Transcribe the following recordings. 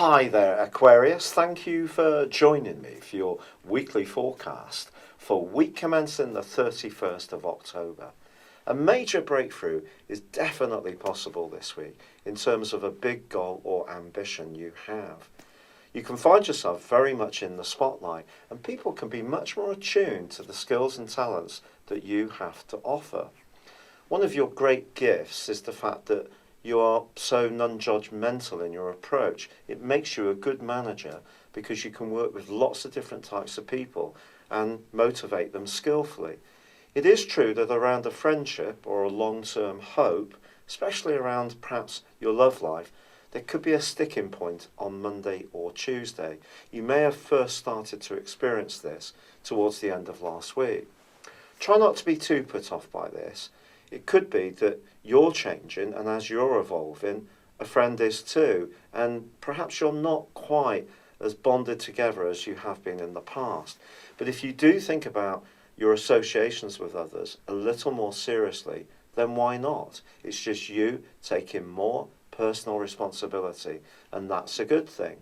Hi there, Aquarius. Thank you for joining me for your weekly forecast for week commencing the 31st of October. A major breakthrough is definitely possible this week in terms of a big goal or ambition you have. You can find yourself very much in the spotlight, and people can be much more attuned to the skills and talents that you have to offer. One of your great gifts is the fact that you are so non-judgmental in your approach. It makes you a good manager because you can work with lots of different types of people and motivate them skillfully. It is true that around a friendship or a long-term hope, especially around perhaps your love life, there could be a sticking point on Monday or Tuesday. You may have first started to experience this towards the end of last week. Try not to be too put off by this. It could be that you're changing, and as you're evolving, a friend is too, and perhaps you're not quite as bonded together as you have been in the past. But if you do think about your associations with others a little more seriously, then why not? It's just you taking more personal responsibility, and that's a good thing.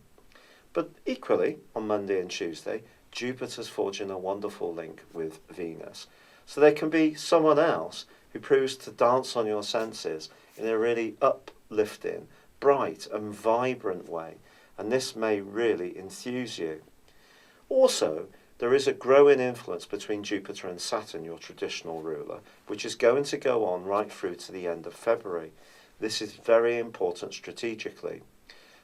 But equally, on Monday and Tuesday, Jupiter's forging a wonderful link with Venus. So there can be someone else who proves to dance on your senses in a really uplifting, bright and vibrant way, and this may really enthuse you. Also, there is a growing influence between Jupiter and Saturn, your traditional ruler, which is going to go on right through to the end of February. This is very important strategically.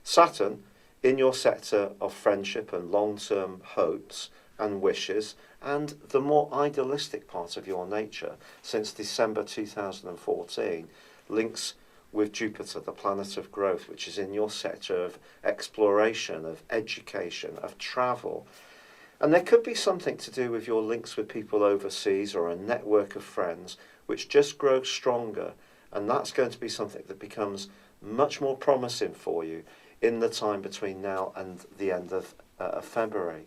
Saturn, in your sector of friendship and long-term hopes and wishes, and the more idealistic part of your nature since December 2014 links with Jupiter, the planet of growth, which is in your sector of exploration, of education, of travel. And there could be something to do with your links with people overseas or a network of friends which just grows stronger, and that's going to be something that becomes much more promising for you in the time between now and the end of February.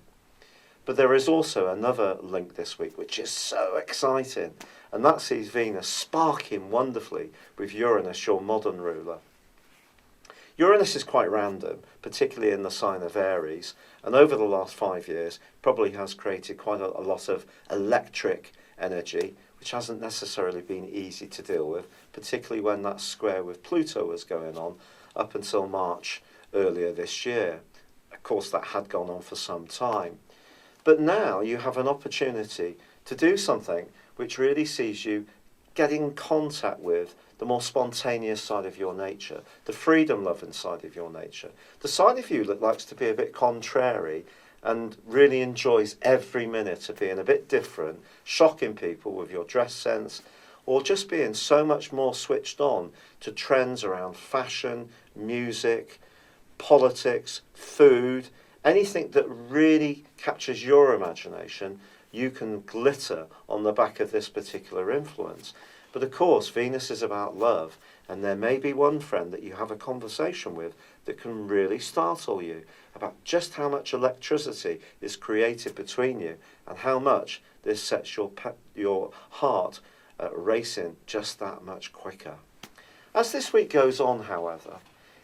But there is also another link this week which is so exciting, and that sees Venus sparking wonderfully with Uranus, your modern ruler. Uranus is quite random, particularly in the sign of Aries, and over the last 5 years probably has created quite a lot of electric energy, which hasn't necessarily been easy to deal with, particularly when that square with Pluto was going on up until March earlier this year. Of course, that had gone on for some time. But now you have an opportunity to do something which really sees you getting in contact with the more spontaneous side of your nature, the freedom-loving side of your nature, the side of you that likes to be a bit contrary and really enjoys every minute of being a bit different, shocking people with your dress sense, or just being so much more switched on to trends around fashion, music, politics, food, anything that really captures your imagination. You can glitter on the back of this particular influence. But of course, Venus is about love, and there may be one friend that you have a conversation with that can really startle you about just how much electricity is created between you and how much this sets your heart racing just that much quicker. As this week goes on, however,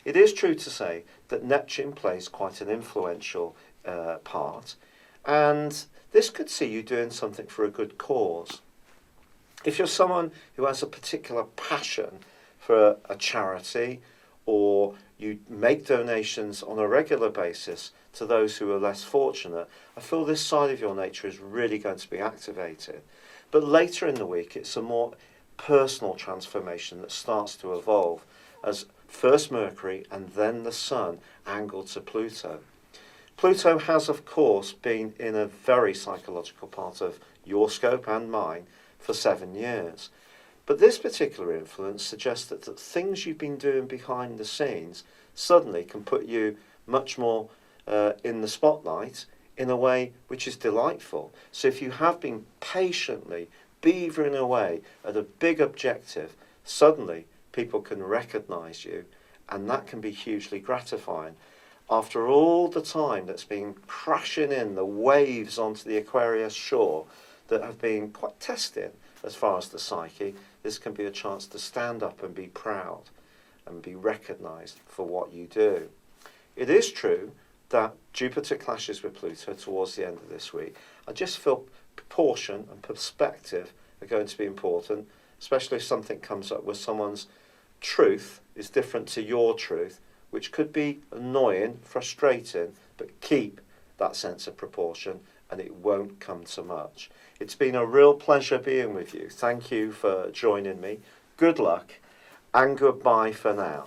it is true to say that Neptune plays quite an influential part, and this could see you doing something for a good cause. If you're someone who has a particular passion for a charity, or you make donations on a regular basis to those who are less fortunate, I feel this side of your nature is really going to be activated. But later in the week, it's a more personal transformation that starts to evolve as first Mercury and then the Sun angle to Pluto. Pluto has, of course, been in a very psychological part of your scope and mine for 7 years. But this particular influence suggests that things you've been doing behind the scenes suddenly can put you much more in the spotlight in a way which is delightful. So if you have been patiently beavering away at a big objective, suddenly people can recognise you, and that can be hugely gratifying. After all the time that's been crashing in the waves onto the Aquarius shore that have been quite testing as far as the psyche, this can be a chance to stand up and be proud and be recognised for what you do. It is true that Jupiter clashes with Pluto towards the end of this week. I just feel proportion and perspective are going to be important, especially if something comes up where someone's truth is different to your truth, which could be annoying, frustrating, but keep that sense of proportion and it won't come to much. It's been a real pleasure being with you. Thank you for joining me. Good luck and goodbye for now.